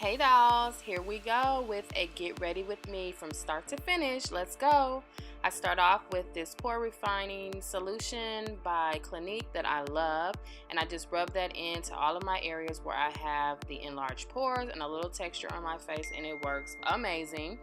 Hey dolls, here we go with a get ready with me from start to finish. Let's go. I start off with this pore refining solution by Clinique that I love, and I just rub that into all of my areas where I have the enlarged pores and a little texture on my face, and it works amazing.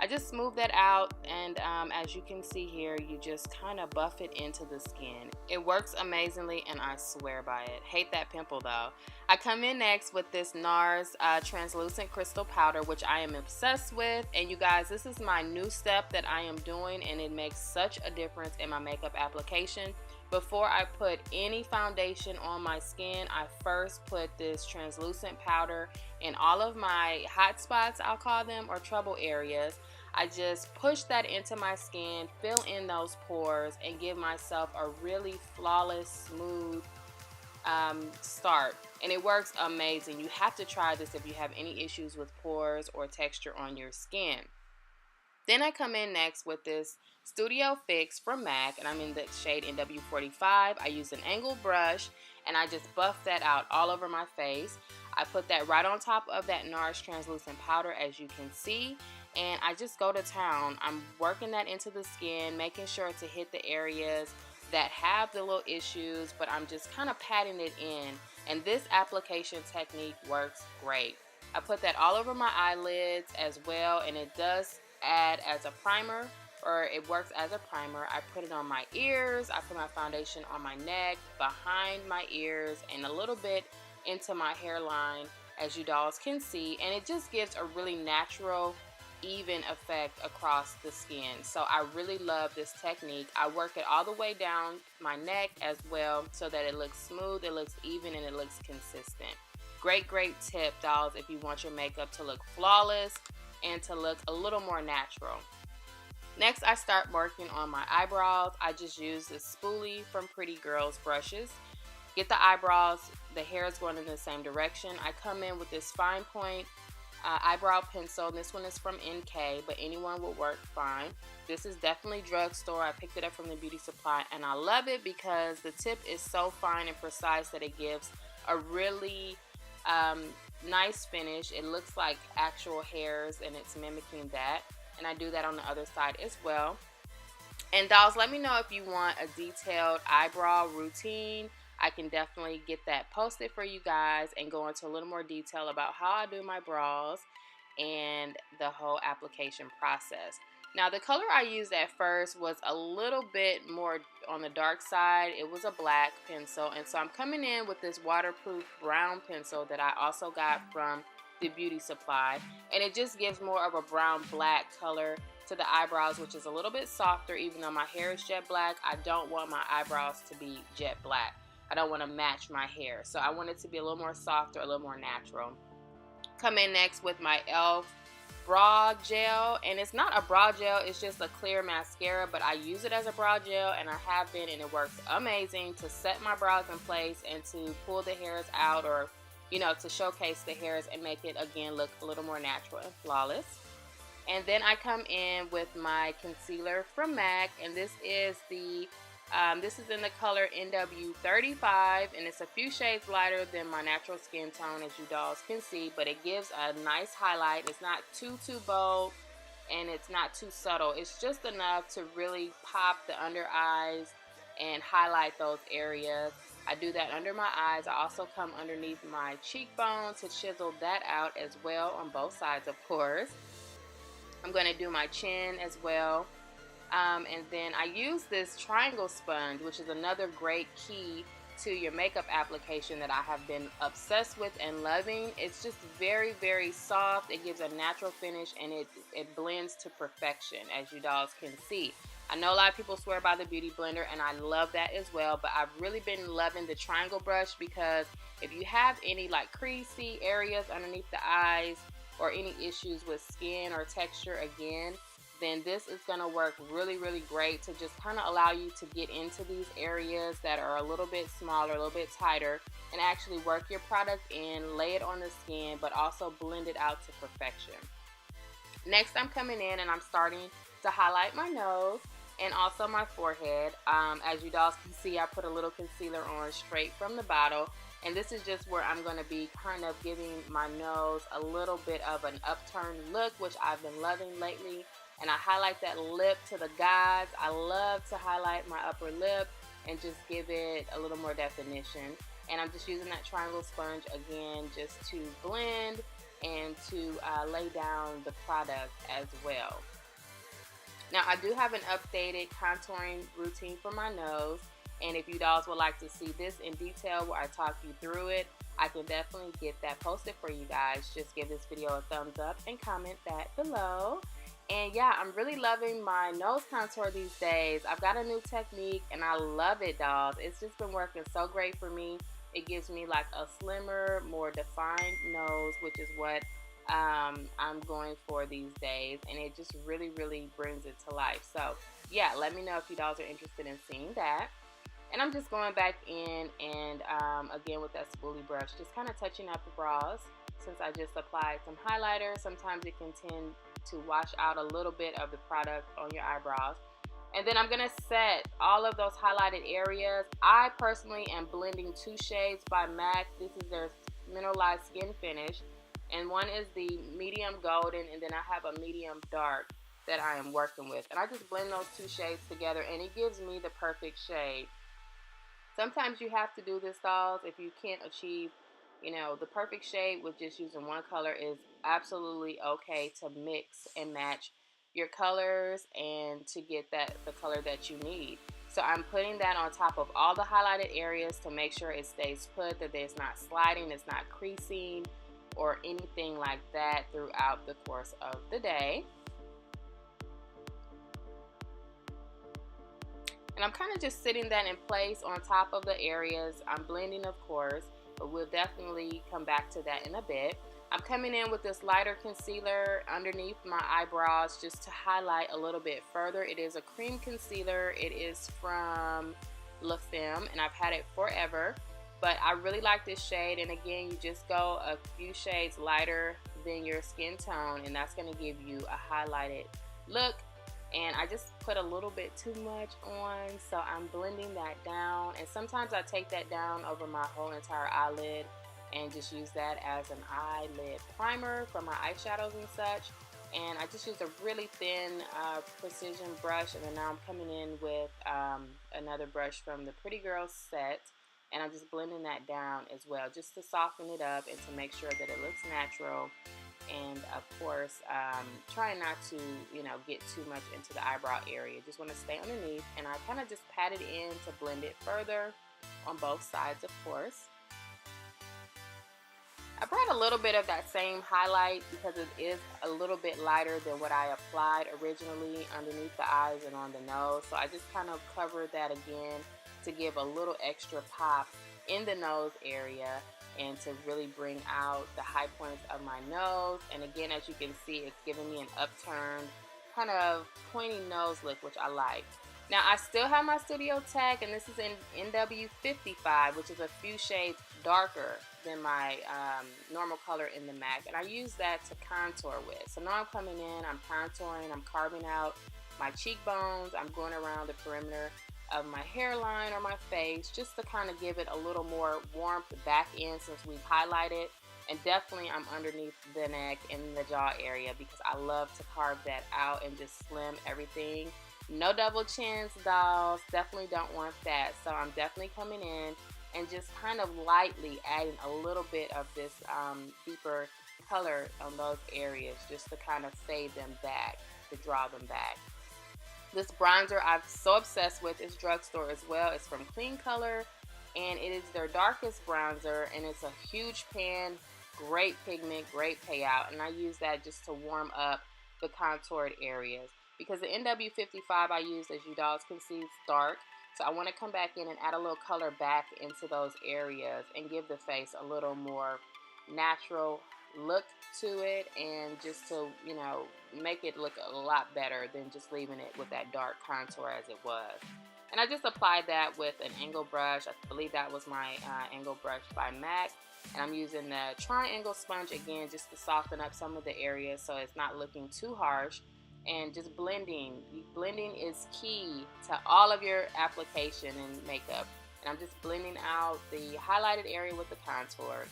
I just smooth that out, and as you can see here, you just kind of buff it into the skin. It works amazingly, and I swear by it. Hate that pimple though. I come in next with this NARS translucent crystal powder, which I am obsessed with. And you guys, this is my new step that I am doing, and it makes such a difference in my makeup application. Before I put any foundation on my skin, I first put this translucent powder in all of my hot spots, I'll call them, or trouble areas. I just push that into my skin, fill in those pores, and give myself a really flawless, smooth start. And it works amazing. You have to try this if you have any issues with pores or texture on your skin. Then I come in next with this Studio Fix from MAC, and I'm in the shade NW45. I use an angled brush, and I just buff that out all over my face. I put that right on top of that NARS translucent powder, as you can see, and I just go to town. I'm working that into the skin, making sure to hit the areas that have the little issues, but I'm just kind of patting it in, and this application technique works great. I put that all over my eyelids as well, and it does add as a primer, or it works as a primer. I put it on my ears, I put my foundation on my neck, behind my ears, and a little bit into my hairline, as you dolls can see, and it just gives a really natural, even effect across the skin. So I really love this technique. I work it all the way down my neck as well, so that it looks smooth, it looks even, and it looks consistent. Great tip, dolls, if you want your makeup to look flawless and to look a little more natural. Next, I start working on my eyebrows. I just use this spoolie from Pretty Girls brushes. Get the eyebrows, the hair is going in the same direction. I come in with this fine point eyebrow pencil. This one is from NK, but anyone will work fine. This is definitely drugstore. I picked it up from the beauty supply, and I love it because the tip is so fine and precise that it gives a really nice finish. It looks like actual hairs, and it's mimicking that, and I do that on the other side as well. And dolls, let me know if you want a detailed eyebrow routine. I can definitely get that posted for you guys and go into a little more detail about how I do my brows and the whole application process. Now, the color I used at first was a little bit more on the dark side. It was a black pencil, and so I'm coming in with this waterproof brown pencil that I also got from the beauty supply, and it just gives more of a brown black color to the eyebrows, which is a little bit softer. Even though my hair is jet black, I don't want my eyebrows to be jet black. I don't want to match my hair, so I want it to be a little more softer, a little more natural. Come in next with my e.l.f. brow gel, and it's not a brow gel, it's just a clear mascara, but I use it as a brow gel, and I have been, and it works amazing to set my brows in place and to pull the hairs out, or to showcase the hairs and make it again look a little more natural and flawless. And then I come in with my concealer from MAC, and this is in the color NW35, and it's a few shades lighter than my natural skin tone, as you dolls can see, but it gives a nice highlight. It's not too bold, and it's not too subtle. It's just enough to really pop the under eyes and highlight those areas. I do that under my eyes. I also come underneath my cheekbone to chisel that out as well, on both sides, of course. I'm going to do my chin as well. And then I use this triangle sponge, which is another great key to your makeup application that I have been obsessed with and loving. It's just very soft. It gives a natural finish, and it blends to perfection, as you dolls can see. I know a lot of people swear by the Beauty Blender, and I love that as well, but I've really been loving the triangle brush, because if you have any like creasy areas underneath the eyes or any issues with skin or texture, again, then this is going to work really great to just kind of allow you to get into these areas that are a little bit smaller, a little bit tighter, and actually work your product in, lay it on the skin, but also blend it out to perfection. Next, I'm coming in and I'm starting to highlight my nose and also my forehead. As you dolls can see, I put a little concealer on straight from the bottle. And this is just where I'm going to be kind of giving my nose a little bit of an upturned look, which I've been loving lately. And I highlight that lip to the guys. I love to highlight my upper lip and just give it a little more definition. And I'm just using that triangle sponge again just to blend and to lay down the product as well. Now I do have an updated contouring routine for my nose, and if you dolls would like to see this in detail where I talk you through it, I can definitely get that posted for you guys. Just give this video a thumbs up and comment that below. And yeah, I'm really loving my nose contour these days. I've got a new technique and I love it, dolls. It's just been working so great for me. It gives me like a slimmer, more defined nose, which is what I'm going for these days, and it just really brings it to life. So yeah, let me know if you dolls are interested in seeing that. And I'm just going back in and again with that spoolie brush, just kind of touching up the brows. Since I just applied some highlighter, sometimes it can tend to wash out a little bit of the product on your eyebrows. And then I'm gonna set all of those highlighted areas. I personally am blending 2 shades by MAC. This is their mineralized skin finish, and one is the medium golden, and then I have a medium dark that I am working with. And I just blend those 2 shades together and it gives me the perfect shade. Sometimes you have to do this, dolls. If you can't achieve, you know, the perfect shade with just using one color, is absolutely okay to mix and match your colors and to get the color that you need. So I'm putting that on top of all the highlighted areas to make sure it stays put, that it's not sliding, it's not creasing or anything like that throughout the course of the day. And I'm kind of just sitting that in place on top of the areas. I'm blending, of course, but we'll definitely come back to that in a bit. I'm coming in with this lighter concealer underneath my eyebrows just to highlight a little bit further. It is a cream concealer. It is from La Femme, and I've had it forever. But I really like this shade, and again, you just go a few shades lighter than your skin tone, and that's going to give you a highlighted look. And I just put a little bit too much on, so I'm blending that down. And sometimes I take that down over my whole entire eyelid and just use that as an eyelid primer for my eyeshadows and such. And I just use a really thin precision brush, and then now I'm coming in with another brush from the Pretty Girl set, and I'm just blending that down as well, just to soften it up and to make sure that it looks natural. And of course, trying not to, you know, get too much into the eyebrow area. Just want to stay underneath, and I kind of just pat it in to blend it further on both sides, of course. I brought a little bit of that same highlight because it is a little bit lighter than what I applied originally underneath the eyes and on the nose. So I just kind of covered that again to give a little extra pop in the nose area and to really bring out the high points of my nose. And again, as you can see, it's giving me an upturned kind of pointy nose look, which I like. Now I still have my studio tag, and this is in NW55, which is a few shades darker than my normal color in the MAC, and I use that to contour with. So now I'm coming in, I'm contouring, I'm carving out my cheekbones, I'm going around the perimeter of my hairline or my face just to kind of give it a little more warmth back in since we've highlighted. And definitely I'm underneath the neck and the jaw area because I love to carve that out and just slim everything. No double chins, dolls, definitely don't want that. So I'm definitely coming in and just kind of lightly adding a little bit of this deeper color on those areas just to kind of fade them back, to draw them back. This bronzer I'm so obsessed with is Drugstore as well. It's from Clean Color, and it is their darkest bronzer, and it's a huge pan, great pigment, great payout, and I use that just to warm up the contoured areas. Because the NW55 I use, as you dolls can see, is dark. So I want to come back in and add a little color back into those areas and give the face a little more natural look to it, and just to, you know, make it look a lot better than just leaving it with that dark contour as it was. And I just applied that with an angle brush. I believe that was my angle brush by MAC. And I'm using the triangle sponge again just to soften up some of the areas so it's not looking too harsh. And just blending. Blending is key to all of your application and makeup. And I'm just blending out the highlighted area with the contour.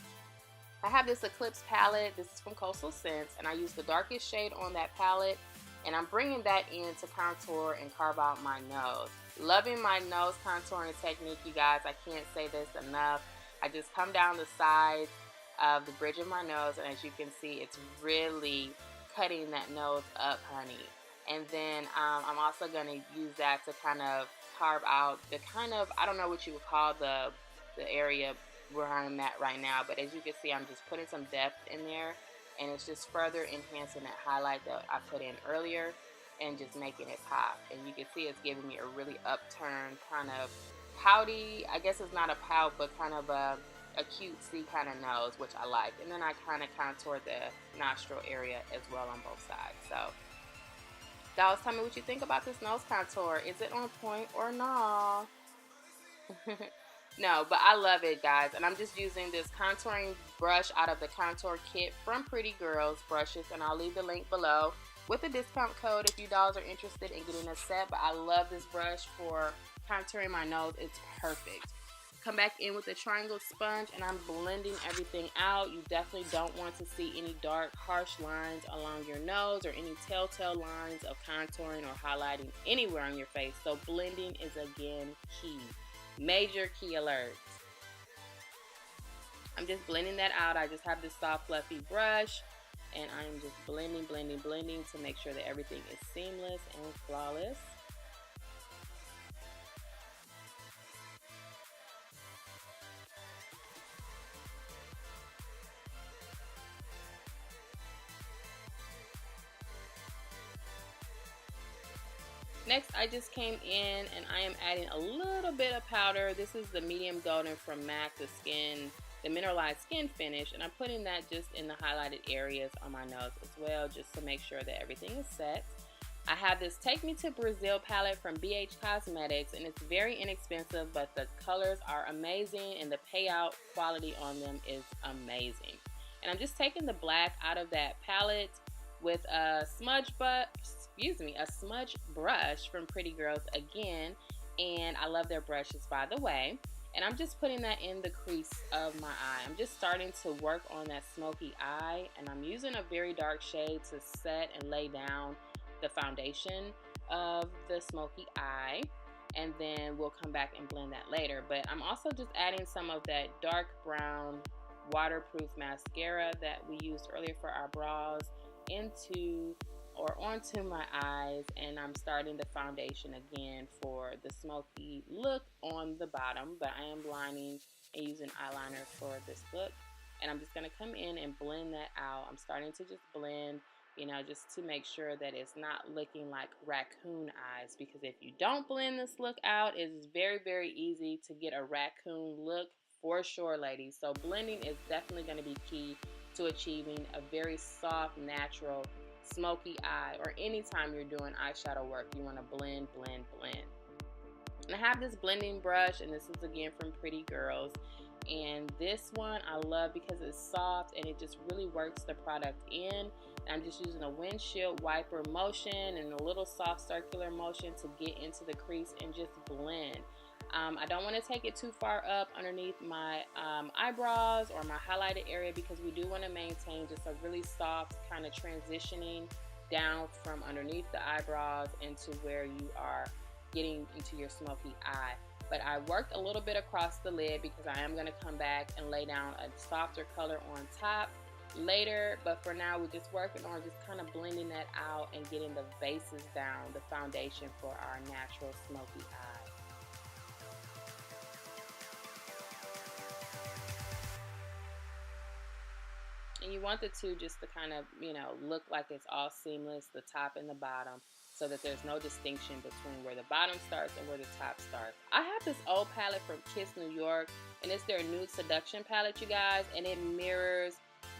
I have this Eclipse palette. This is from Coastal Scents, and I use the darkest shade on that palette, and I'm bringing that in to contour and carve out my nose. Loving my nose contouring technique, you guys. I can't say this enough. I just come down the sides of the bridge of my nose, and as you can see, it's really cutting that nose up, honey. And then I'm also going to use that to kind of carve out the kind of, I don't know what you would call the area where I'm at right now, but as you can see, I'm just putting some depth in there, and it's just further enhancing that highlight that I put in earlier and just making it pop. And you can see it's giving me a really upturned kind of pouty, I guess it's not a pout, but kind of a cutesy kind of nose, which I like. And then I kind of contour the nostril area as well on both sides. So dolls, tell me what you think about this nose contour. Is it on point or not? No, but I love it, guys. And I'm just using this contouring brush out of the contour kit from Pretty Girls Brushes, and I'll leave the link below with a discount code if you dolls are interested in getting a set. But I love this brush for contouring my nose. It's perfect. Come back in with a triangle sponge, and I'm blending everything out. You definitely don't want to see any dark, harsh lines along your nose or any telltale lines of contouring or highlighting anywhere on your face. So blending is, again, key. Major key alerts. I'm just blending that out. I just have this soft, fluffy brush, and I'm just blending to make sure that everything is seamless and flawless. Next, I just came in and I am adding a little bit of powder. This is the medium golden from MAC, the mineralized skin finish, and I'm putting that just in the highlighted areas on my nose as well, just to make sure that everything is set. I have this Take Me to Brazil palette from BH Cosmetics, and it's very inexpensive, but the colors are amazing and the payout quality on them is amazing. And I'm just taking the black out of that palette with a smudge brush from Pretty Girls again, and I love their brushes, by the way. And I'm just putting that in the crease of my eye. I'm just starting to work on that smoky eye, and I'm using a very dark shade to set and lay down the foundation of the smoky eye, and then we'll come back and blend that later. But I'm also just adding some of that dark brown waterproof mascara that we used earlier for our brows onto my eyes, and I'm starting the foundation again for the smoky look on the bottom, but I am lining and using eyeliner for this look. And I'm just going to come in and blend that out. I'm starting to just blend, just to make sure that it's not looking like raccoon eyes, because if you don't blend this look out, it's very, very easy to get a raccoon look for sure, ladies. So blending is definitely going to be key to achieving a very soft, natural, smoky eye, or anytime you're doing eyeshadow work, you want to blend. And I have this blending brush, and this is again from Pretty Girls, and this one I love because it's soft and it just really works the product in. And I'm just using a windshield wiper motion and a little soft circular motion to get into the crease and just blend. I don't want to take it too far up underneath my eyebrows or my highlighted area, because we do want to maintain just a really soft kind of transitioning down from underneath the eyebrows into where you are getting into your smoky eye. But I worked a little bit across the lid because I am going to come back and lay down a softer color on top later. But for now, we're just working on just kind of blending that out and getting the bases down, the foundation for our natural smoky eye. And you want the two just to kind of, look like it's all seamless, the top and the bottom, so that there's no distinction between where the bottom starts and where the top starts. I have this old palette from Kiss New York, and it's their Nude Seduction palette, you guys, and it mirrors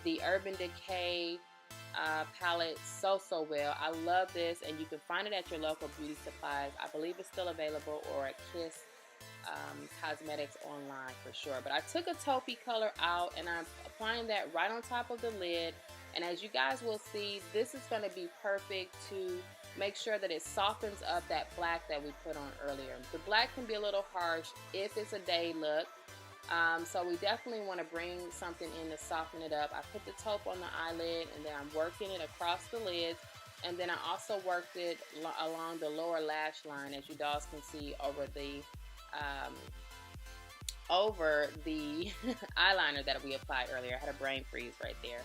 the Urban Decay palette so well. I love this, and you can find it at your local beauty supplies. I believe it's still available, or at Kiss Cosmetics online for sure. But I took a taupey color out, and I'm applying that right on top of the lid. And as you guys will see, this is going to be perfect to make sure that it softens up that black that we put on earlier. The black can be a little harsh if it's a day look. So we definitely want to bring something in to soften it up. I put the taupe on the eyelid, and then I'm working it across the lids. And then I also worked it along the lower lash line, as you dolls can see, over the eyeliner that we applied earlier. I had a brain freeze right there.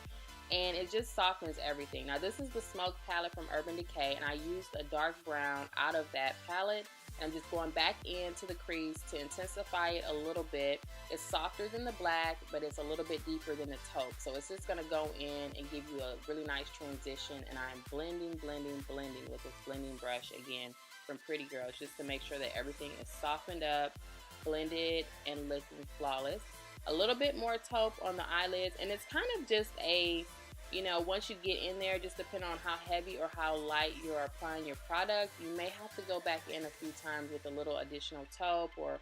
And it just softens everything. Now this is the Smoke palette from Urban Decay, and I used a dark brown out of that palette. I'm just going back into the crease to intensify it a little bit. It's softer than the black, but it's a little bit deeper than the taupe. So it's just gonna go in and give you a really nice transition. And I'm blending with this blending brush again from Pretty Girls, just to make sure that everything is softened up, blended, and looking flawless. A little bit more taupe on the eyelids, and it's kind of just a, you know, once you get in there, just depending on how heavy or how light you're applying your product, you may have to go back in a few times with a little additional taupe or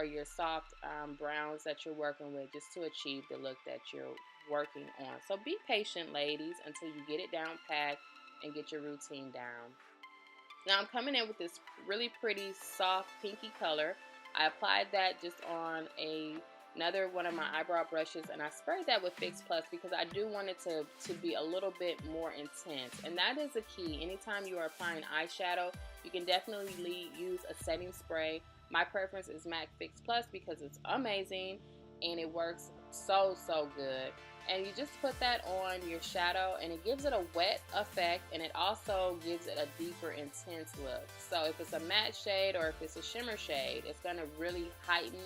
your soft browns that you're working with, just to achieve the look that you're working on. So be patient, ladies, until you get it down packed and get your routine down. Now I'm coming in with this really pretty soft pinky color. I applied that just on another one of my eyebrow brushes, and I sprayed that with Fix Plus because I do want it to be a little bit more intense. And that is a key. Anytime you are applying eyeshadow, you can definitely use a setting spray. My preference is MAC Fix Plus because it's amazing and it works so good. And you just put that on your shadow, and it gives it a wet effect, and it also gives it a deeper, intense look. So if it's a matte shade or if it's a shimmer shade, it's going to really heighten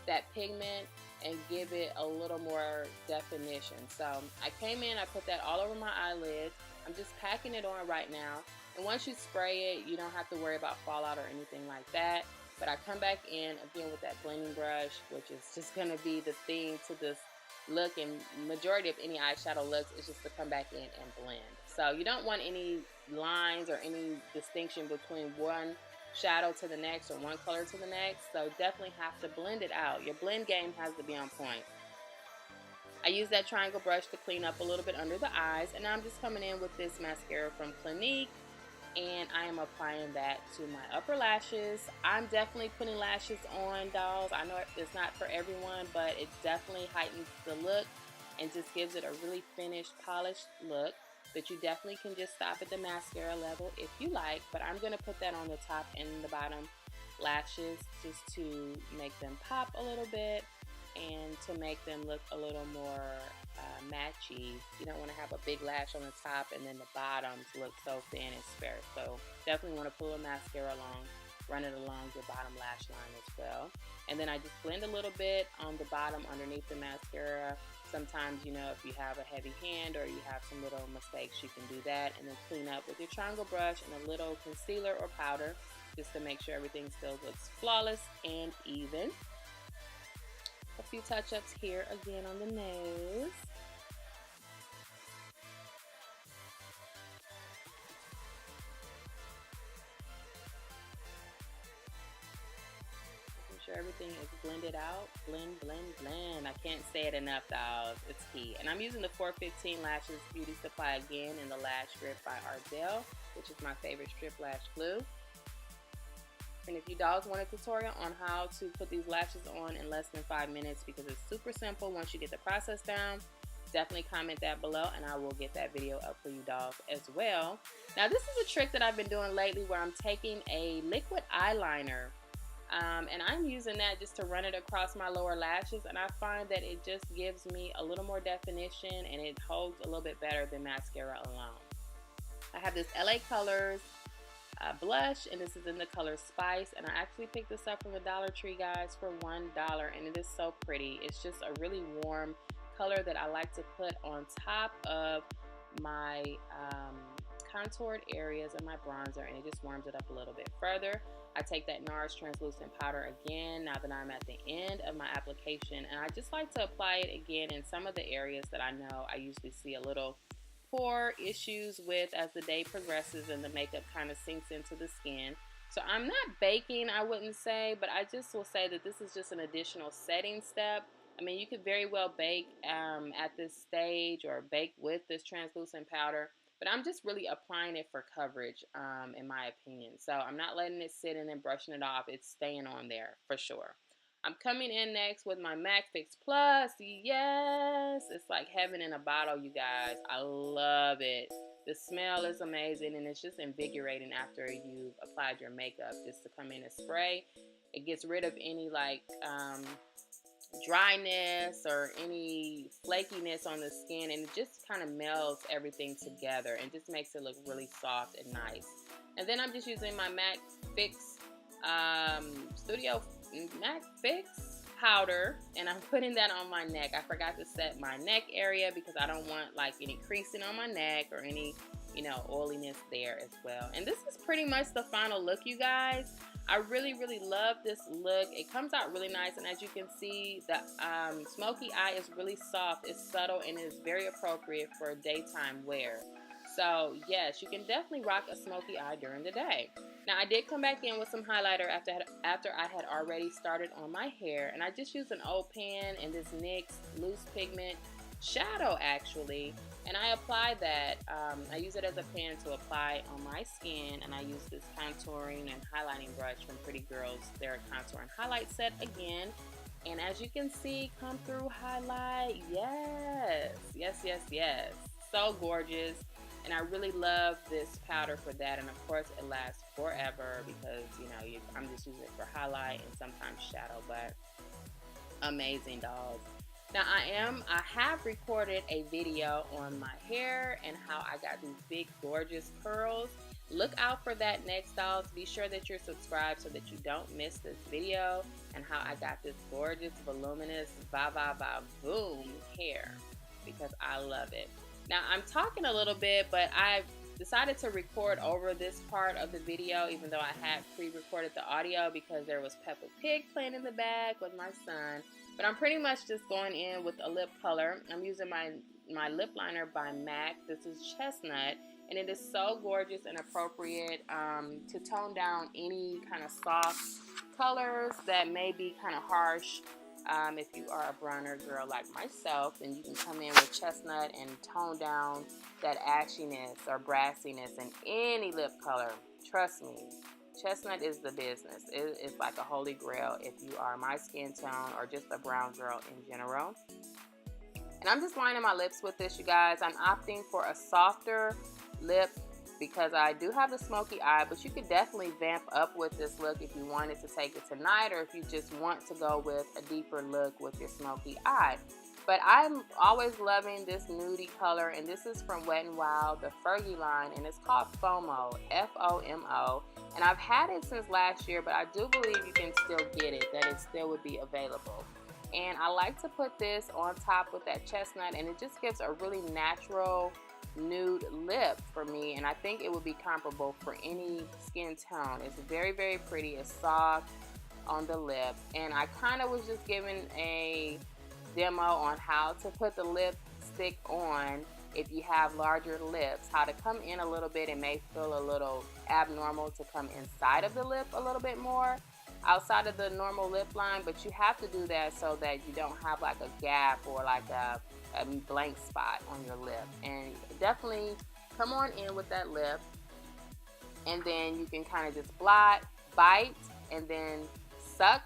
that pigment and give it a little more definition. So I came in, I put that all over my eyelids. I'm just packing it on right now. And once you spray it, you don't have to worry about fallout or anything like that. But I come back in again with that blending brush, which is just going to be the theme to this look, and majority of any eyeshadow looks is just to come back in and blend. So you don't want any lines or any distinction between one shadow to the next or one color to the next. So definitely have to blend it out. Your blend game has to be on point. I use that triangle brush to clean up a little bit under the eyes, and now I'm just coming in with this mascara from Clinique, and I am applying that to my upper lashes. I'm definitely putting lashes on, dolls. I know it's not for everyone, but it definitely heightens the look and just gives it a really finished, polished look. But you definitely can just stop at the mascara level if you like, but I'm going to put that on the top and the bottom lashes just to make them pop a little bit and to make them look a little more matchy. You don't want to have a big lash on the top and then the bottoms look so thin and sparse. So definitely want to pull a mascara along, run it along your bottom lash line as well. And then I just blend a little bit on the bottom underneath the mascara. Sometimes, you know, if you have a heavy hand or you have some little mistakes, you can do that. And then clean up with your triangle brush and a little concealer or powder just to make sure everything still looks flawless and even. A few touch-ups here again on the nose. Everything is blended out. Blend. I can't say it enough, dolls. It's key. And I'm using the 415 Lashes Beauty Supply again in the Lash Grip by Ardel, which is my favorite strip lash glue. And if you dolls want a tutorial on how to put these lashes on in less than 5 minutes, because it's super simple once you get the process down, definitely comment that below and I will get that video up for you dolls as well. Now this is a trick that I've been doing lately where I'm taking a liquid eyeliner and I'm using that just to run it across my lower lashes, and I find that it just gives me a little more definition and it holds a little bit better than mascara alone. I have this LA Colors blush, and this is in the color Spice, and I actually picked this up from the Dollar Tree, guys, for $1, and it is so pretty. It's just a really warm color that I like to put on top of my contoured areas of my bronzer, and it just warms it up a little bit further. I take that NARS translucent powder again now that I'm at the end of my application, and I just like to apply it again in some of the areas that I know I usually see a little pore issues with as the day progresses and the makeup kind of sinks into the skin. So I'm not baking, I wouldn't say, but I just will say that this is just an additional setting step. I mean, you could very well bake at this stage or bake with this translucent powder, but I'm just really applying it for coverage, in my opinion. So I'm not letting it sit and then brushing it off. It's staying on there for sure. I'm coming in next with my MAC Fix Plus. Yes, it's like heaven in a bottle, you guys. I love it. The smell is amazing, and it's just invigorating after you've applied your makeup. Just to come in and spray, it gets rid of any like dryness or any flakiness on the skin, and it just kind of melds everything together and just makes it look really soft and nice. And then I'm just using my MAC Fix Studio MAC Fix powder, and I'm putting that on my neck. I forgot to set my neck area because I don't want like any creasing on my neck or any, you know, oiliness there as well. And this is pretty much the final look, you guys. I really love this look. It comes out really nice, and as you can see, the smoky eye is really soft, it's subtle, and is very appropriate for daytime wear. So yes, you can definitely rock a smoky eye during the day. Now I did come back in with some highlighter after I had already started on my hair, and I just used an old pan and this NYX loose pigment shadow actually, and I apply that. I use it as a pan to apply on my skin, and I use this contouring and highlighting brush from Pretty Girls, their contour and highlight set again. And as you can see, come through highlight. Yes, so gorgeous. And I really love this powder for that, and of course it lasts forever because, you know, I'm just using it for highlight and sometimes shadow, but amazing, dolls. Now I have recorded a video on my hair and how I got these big gorgeous curls. Look out for that next, dolls. Be sure that you're subscribed so that you don't miss this video and how I got this gorgeous voluminous boom hair, because I love it. Now I'm talking a little bit, but I decided to record over this part of the video even though I had pre-recorded the audio because there was Peppa Pig playing in the back with my son. But I'm pretty much just going in with a lip color. I'm using my lip liner by MAC. This is Chestnut, and it is so gorgeous and appropriate to tone down any kind of soft colors that may be kind of harsh. If you are a browner girl like myself, then you can come in with Chestnut and tone down that ashiness or brassiness in any lip color. Trust me, Chestnut is the business. It's like a holy grail if you are my skin tone or just a brown girl in general. And I'm just lining my lips with this, you guys. I'm opting for a softer lip because I do have the smoky eye, but you could definitely vamp up with this look if you wanted to take it tonight, or if you just want to go with a deeper look with your smoky eye. But I'm always loving this nudie color, and this is from Wet n Wild, the Fergie line, and it's called FOMO, F-O-M-O. And I've had it since last year, but I do believe you can still get it, that it still would be available. And I like to put this on top with that chestnut, and it just gives a really natural nude lip for me, and I think it would be comparable for any skin tone. It's very pretty. It's soft on the lip, and I kind of was just giving a demo on how to put the lipstick on if you have larger lips, how to come in a little bit. It may feel a little abnormal to come inside of the lip a little bit more outside of the normal lip line, but you have to do that so that you don't have like a gap or like a blank spot on your lip. And definitely come on in with that lip, and then you can kind of just bite and then suck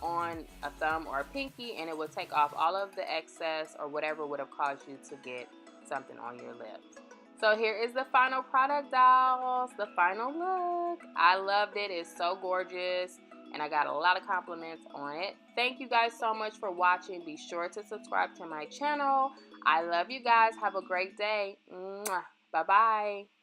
on a thumb or a pinky, and it will take off all of the excess or whatever would have caused you to get something on your lips. So here is the final product, dolls, the final look. I loved it. It's so gorgeous, and I got a lot of compliments on it. Thank you guys so much for watching. Be sure to subscribe to my channel. I love you guys. Have a great day. Bye-bye.